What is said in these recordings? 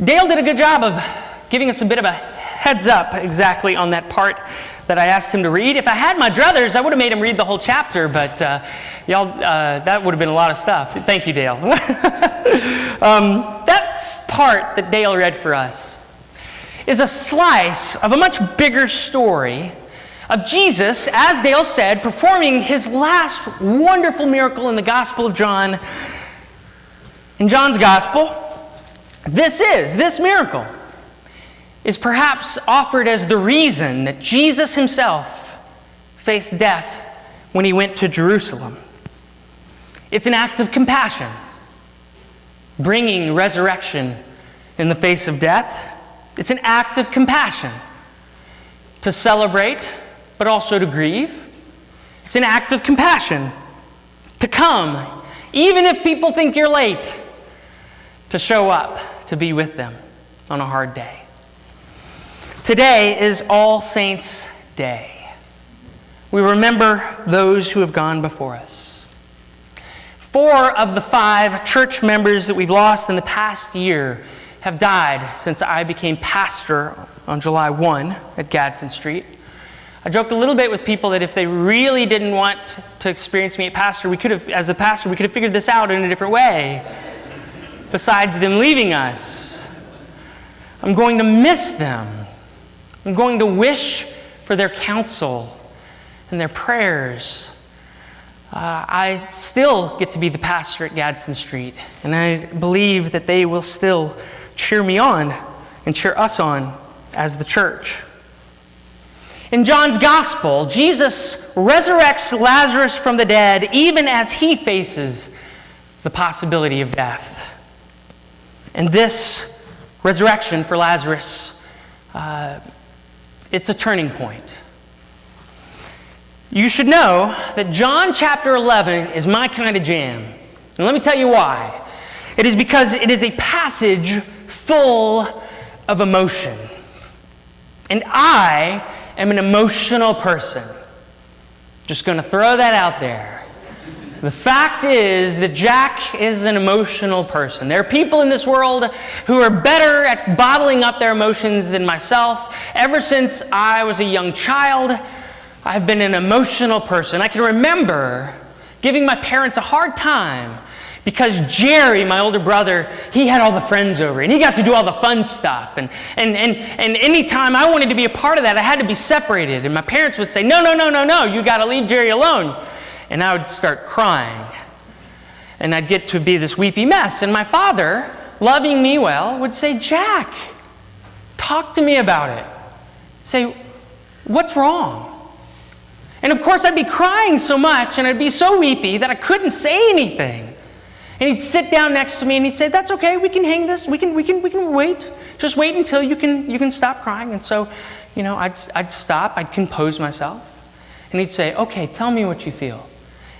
Dale did a good job of giving us a bit of a heads up exactly on that part that I asked him to read. If I had my druthers, I would have made him read the whole chapter, but that would have been a lot of stuff. Thank you, Dale. That part that Dale read for us is a slice of a much bigger story of Jesus, as Dale said, performing his last wonderful miracle in the Gospel of John. In John's Gospel, this miracle is perhaps offered as the reason that Jesus himself faced death when he went to Jerusalem. It's an act of compassion, bringing resurrection in the face of death. It's an act of compassion to celebrate, but also to grieve. It's an act of compassion to come, even if people think you're late, to show up, to be with them on a hard day. Today is All Saints' Day. We remember those who have gone before us. 4 of the 5 church members that we've lost in the past year have died since I became pastor on July 1 at Gadsden Street. I joked a little bit with people that if they really didn't want to experience me as a pastor, we could have figured this out in a different way, besides them leaving us. I'm going to miss them. I'm going to wish for their counsel and their prayers. I still get to be the pastor at Gadsden Street, and I believe that they will still cheer me on and cheer us on as the church. In John's Gospel, Jesus resurrects Lazarus from the dead even as he faces the possibility of death. And this resurrection for Lazarus, it's a turning point. You should know that John chapter 11 is my kind of jam. And let me tell you why. It is because it is a passage full of emotion. And I am an emotional person. Just going to throw that out there. The fact is that Jack is an emotional person. There are people in this world who are better at bottling up their emotions than myself. Ever since I was a young child, I've been an emotional person. I can remember giving my parents a hard time because Jerry, my older brother, he had all the friends over and he got to do all the fun stuff. And any time I wanted to be a part of that, I had to be separated. And my parents would say, no, you got to leave Jerry alone. And I would start crying. And I'd get to be this weepy mess. And my father, loving me well, would say, Jack, talk to me about it. Say, what's wrong? And of course I'd be crying so much and I'd be so weepy that I couldn't say anything. And he'd sit down next to me and he'd say, that's okay, we can hang this, we can wait. Just wait until you can stop crying. And so, I'd stop, I'd compose myself. And he'd say, okay, tell me what you feel.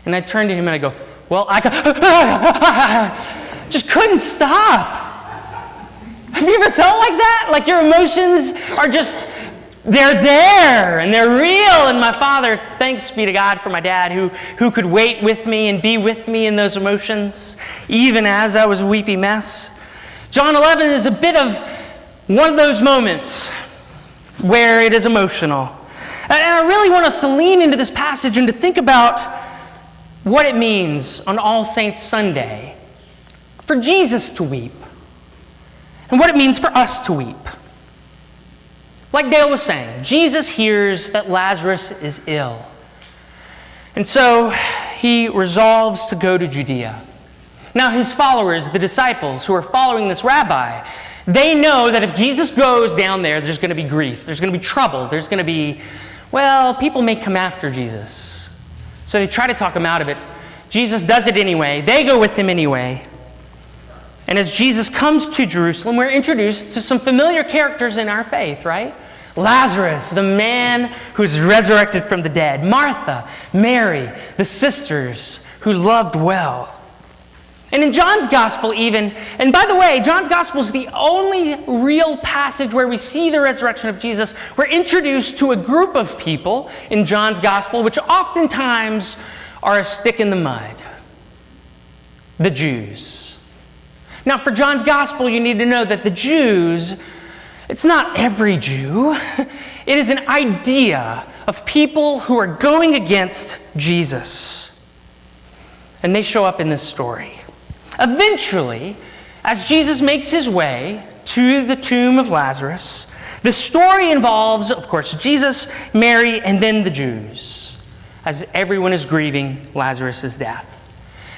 And I'd turn to him and I'd go, well, I just couldn't stop. Have you ever felt like that? Like your emotions are just, they're there and they're real. And my father, thanks be to God for my dad who could wait with me and be with me in those emotions, even as I was a weepy mess. John 11 is a bit of one of those moments where it is emotional. And I really want us to lean into this passage and to think about what it means on All Saints Sunday for Jesus to weep and what it means for us to weep. Like Dale was saying, Jesus hears that Lazarus is ill. And so he resolves to go to Judea. Now his followers, the disciples who are following this rabbi, they know that if Jesus goes down there, there's going to be grief, there's going to be trouble, there's going to be, people may come after Jesus. So they try to talk him out of it. Jesus does it anyway. They go with him anyway. And as Jesus comes to Jerusalem, we're introduced to some familiar characters in our faith, right? Lazarus, the man who's resurrected from the dead. Martha, Mary, the sisters who loved well. And in John's Gospel even, and by the way, John's Gospel is the only real passage where we see the resurrection of Jesus. We're introduced to a group of people in John's Gospel which oftentimes are a stick in the mud. The Jews. Now, for John's gospel, you need to know that the Jews, it's not every Jew. It is an idea of people who are going against Jesus. And they show up in this story. Eventually, as Jesus makes his way to the tomb of Lazarus, the story involves, of course, Jesus, Mary, and then the Jews, as everyone is grieving Lazarus' death.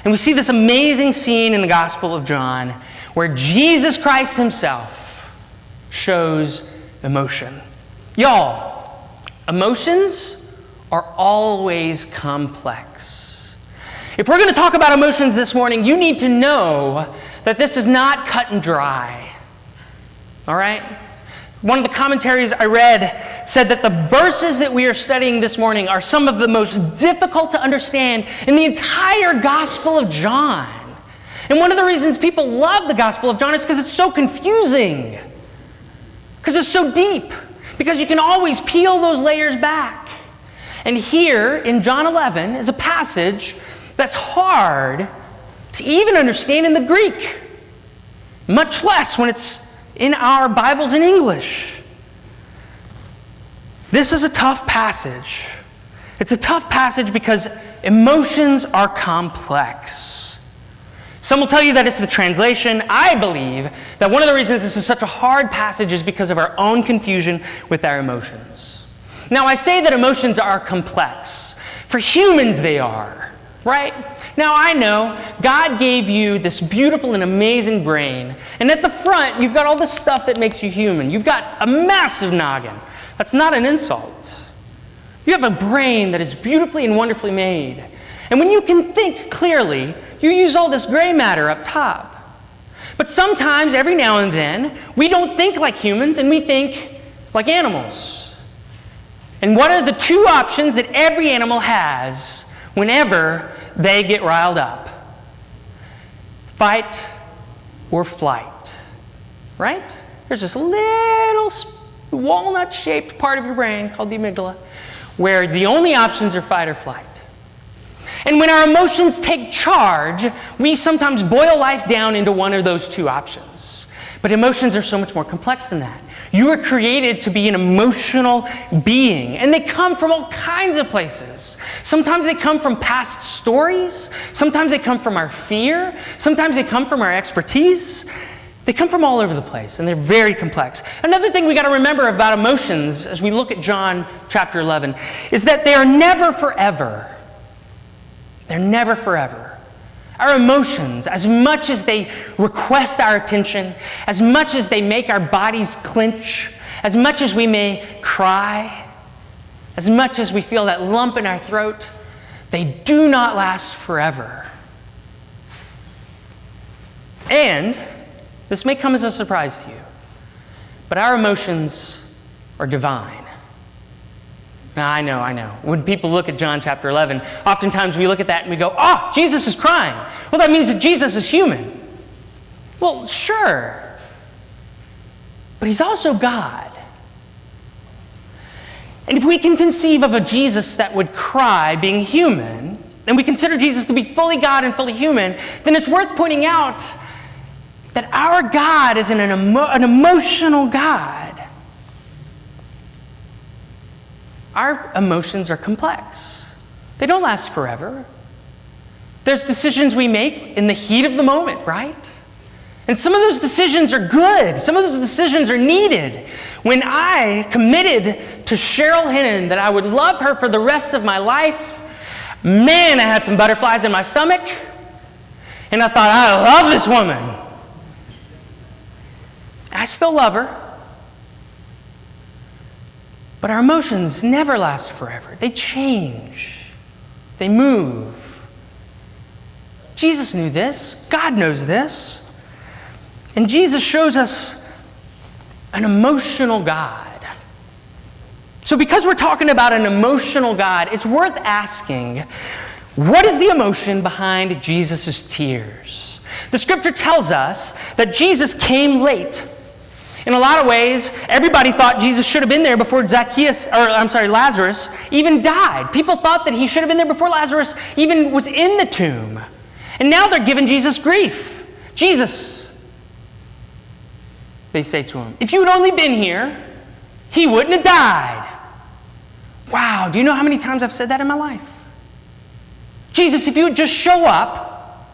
And we see this amazing scene in the Gospel of John where Jesus Christ himself shows emotion. Y'all, emotions are always complex. If we're going to talk about emotions this morning, you need to know that this is not cut and dry. All right? One of the commentaries I read said that the verses that we are studying this morning are some of the most difficult to understand in the entire Gospel of John. And one of the reasons people love the Gospel of John is because it's so confusing. Because it's so deep. Because you can always peel those layers back. And here in John 11 is a passage that's hard to even understand in the Greek. Much less when it's in our Bibles in English. This is a tough passage. It's a tough passage because emotions are complex. Some will tell you that it's the translation. I believe that one of the reasons this is such a hard passage is because of our own confusion with our emotions. Now, I say that emotions are complex. For humans, they are, right? Now, I know God gave you this beautiful and amazing brain, and at the front, you've got all the stuff that makes you human. You've got a massive noggin. That's not an insult. You have a brain that is beautifully and wonderfully made. And when you can think clearly, you use all this gray matter up top. But sometimes, every now and then, we don't think like humans, and we think like animals. And what are the two options that every animal has whenever they get riled up? Fight or flight, right? There's this little walnut-shaped part of your brain called the amygdala where the only options are fight or flight. And when our emotions take charge, we sometimes boil life down into one of those two options. But emotions are so much more complex than that. You were created to be an emotional being, and they come from all kinds of places. Sometimes they come from past stories. Sometimes they come from our fear. Sometimes they come from our expertise. They come from all over the place, and they're very complex. Another thing we got to remember about emotions as we look at John chapter 11 is that they are never forever. They're never forever. Our emotions, as much as they request our attention, as much as they make our bodies clench, as much as we may cry, as much as we feel that lump in our throat, they do not last forever. And this may come as a surprise to you, but our emotions are divine. Now, I know. When people look at John chapter 11, oftentimes we look at that and we go, oh, Jesus is crying. Well, that means that Jesus is human. Well, sure. But he's also God. And if we can conceive of a Jesus that would cry being human, and we consider Jesus to be fully God and fully human, then it's worth pointing out that our God is an emotional God. Our emotions are complex. They don't last forever. There's decisions we make in the heat of the moment, right? And some of those decisions are good. Some of those decisions are needed. When I committed to Cheryl Hennon that I would love her for the rest of my life, man, I had some butterflies in my stomach. And I thought, I love this woman. I still love her. But our emotions never last forever. They change. They move. Jesus knew this. God knows this. And Jesus shows us an emotional God. So because we're talking about an emotional God, it's worth asking, what is the emotion behind Jesus' tears? The scripture tells us that Jesus came late. In a lot of ways, everybody thought Jesus should have been there before Lazarus even died. People thought that he should have been there before Lazarus even was in the tomb. And now they're giving Jesus grief. Jesus, they say to him. If you had only been here, he wouldn't have died. Wow, do you know how many times I've said that in my life? Jesus, if you would just show up,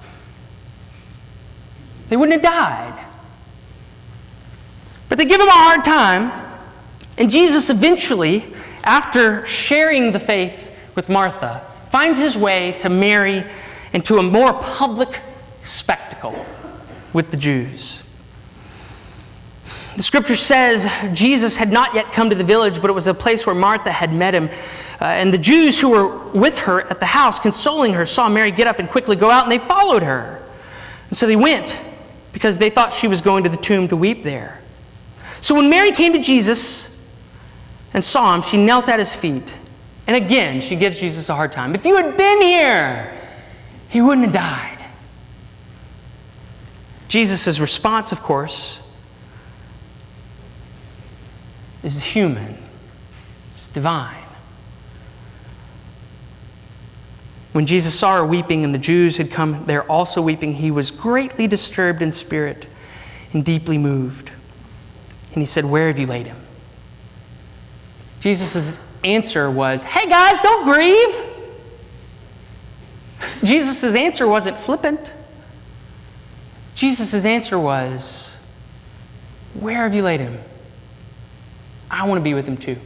they wouldn't have died. But they give him a hard time, and Jesus eventually, after sharing the faith with Martha, finds his way to Mary and to a more public spectacle with the Jews. The scripture says Jesus had not yet come to the village, but it was a place where Martha had met him. And the Jews who were with her at the house, consoling her, saw Mary get up and quickly go out, and they followed her. And so they went, because they thought she was going to the tomb to weep there. So when Mary came to Jesus and saw him, she knelt at his feet. And again, she gives Jesus a hard time. If you had been here, he wouldn't have died. Jesus' response, of course, is human. It's divine. When Jesus saw her weeping and the Jews had come there also weeping, he was greatly disturbed in spirit and deeply moved. And he said, "Where have you laid him?" Jesus' answer was, "Hey guys, don't grieve." Jesus' answer wasn't flippant. Jesus' answer was, "Where have you laid him? I want to be with him too."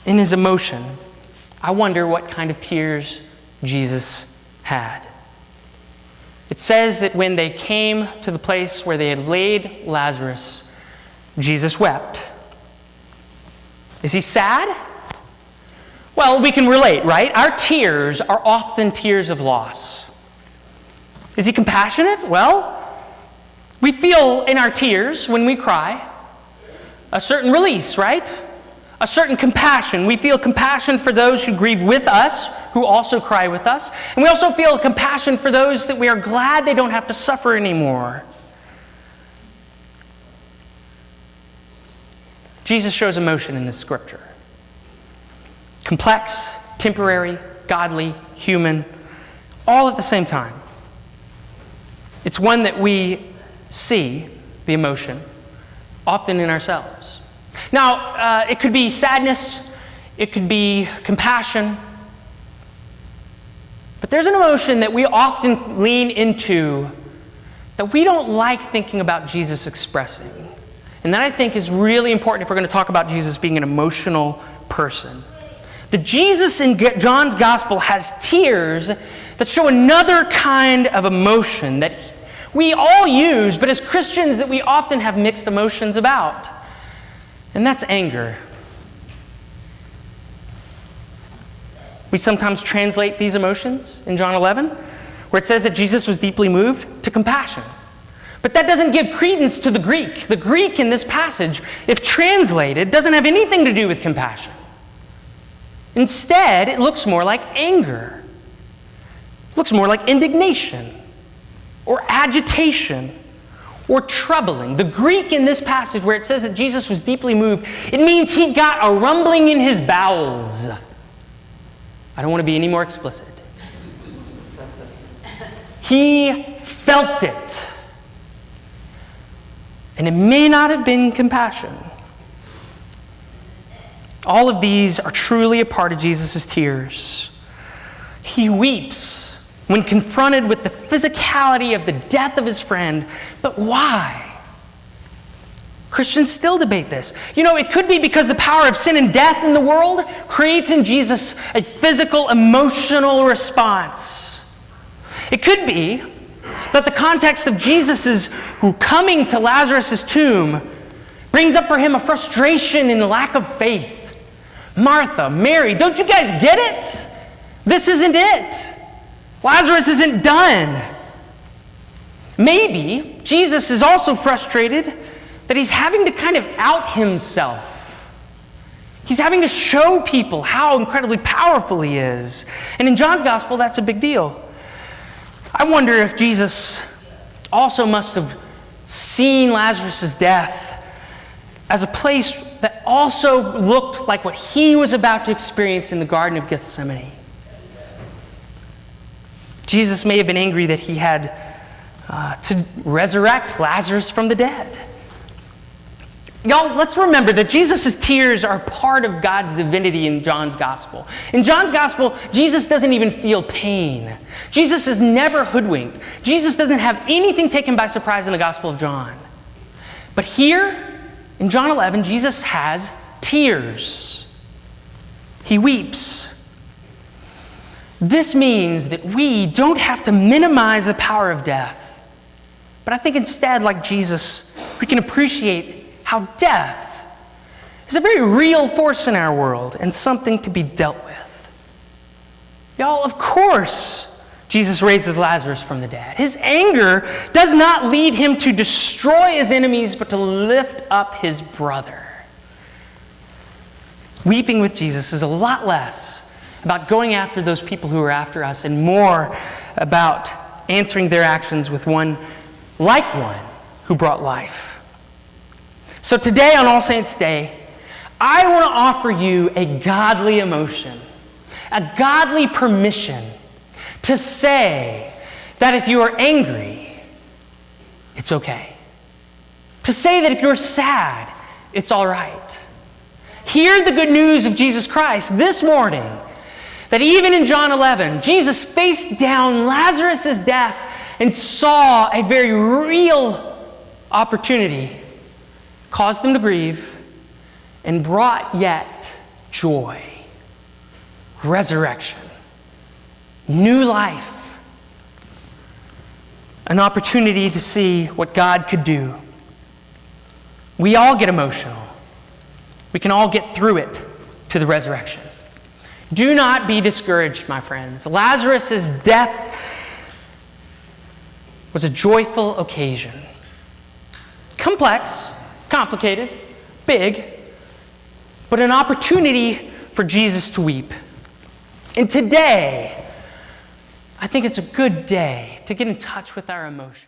In his emotion, I wonder what kind of tears Jesus had. It says that when they came to the place where they had laid Lazarus, Jesus wept. Is he sad? Well, we can relate, right? Our tears are often tears of loss. Is he compassionate? Well, we feel in our tears, when we cry, a certain release, right? A certain compassion. We feel compassion for those who grieve with us, who also cry with us. And we also feel compassion for those that we are glad they don't have to suffer anymore. Jesus shows emotion in this scripture. Complex, temporary, godly, human, all at the same time. It's one that we see, the emotion, often in ourselves. Now, it could be sadness, it could be compassion, but there's an emotion that we often lean into that we don't like thinking about Jesus expressing. And that I think is really important if we're going to talk about Jesus being an emotional person. The Jesus in John's gospel has tears that show another kind of emotion that we all use, but as Christians that we often have mixed emotions about. And that's anger. We sometimes translate these emotions in John 11, where it says that Jesus was deeply moved, to compassion. But that doesn't give credence to the Greek. The Greek in this passage, if translated, doesn't have anything to do with compassion. Instead, it looks more like anger. It looks more like indignation, or agitation, or troubling. The Greek in this passage where it says that Jesus was deeply moved, it means he got a rumbling in his bowels. I don't want to be any more explicit. He felt it. And it may not have been compassion. All of these are truly a part of Jesus' tears. He weeps when confronted with the physicality of the death of his friend. But why? Christians still debate this. You know, it could be because the power of sin and death in the world creates in Jesus a physical, emotional response. It could be that the context of Jesus' coming to Lazarus' tomb brings up for him a frustration and lack of faith. Martha, Mary, don't you guys get it? This isn't it. Lazarus isn't done. Maybe Jesus is also frustrated that he's having to kind of out himself. He's having to show people how incredibly powerful he is. And in John's gospel, that's a big deal. I wonder if Jesus also must have seen Lazarus' death as a place that also looked like what he was about to experience in the Garden of Gethsemane. Jesus may have been angry that he had to resurrect Lazarus from the dead. Y'all, let's remember that Jesus' tears are part of God's divinity in John's gospel. In John's gospel, Jesus doesn't even feel pain. Jesus is never hoodwinked. Jesus doesn't have anything taken by surprise in the Gospel of John. But here, in John 11, Jesus has tears. He weeps. This means that we don't have to minimize the power of death. But I think instead, like Jesus, we can appreciate how death is a very real force in our world and something to be dealt with. Y'all, of course, Jesus raises Lazarus from the dead. His anger does not lead him to destroy his enemies, but to lift up his brother. Weeping with Jesus is a lot less about going after those people who are after us and more about answering their actions with one who brought life. So today on All Saints' Day, I want to offer you a godly emotion, a godly permission to say that if you are angry, it's okay. To say that if you're sad, it's all right. Hear the good news of Jesus Christ this morning, that even in John 11, Jesus faced down Lazarus' death and saw a very real opportunity, caused them to grieve, and brought yet joy, resurrection, new life, an opportunity to see what God could do. We all get emotional. We can all get through it to the resurrection. Do not be discouraged, my friends. Lazarus' death was a joyful occasion. Complex, complicated, big, but an opportunity for Jesus to weep. And today, I think it's a good day to get in touch with our emotions.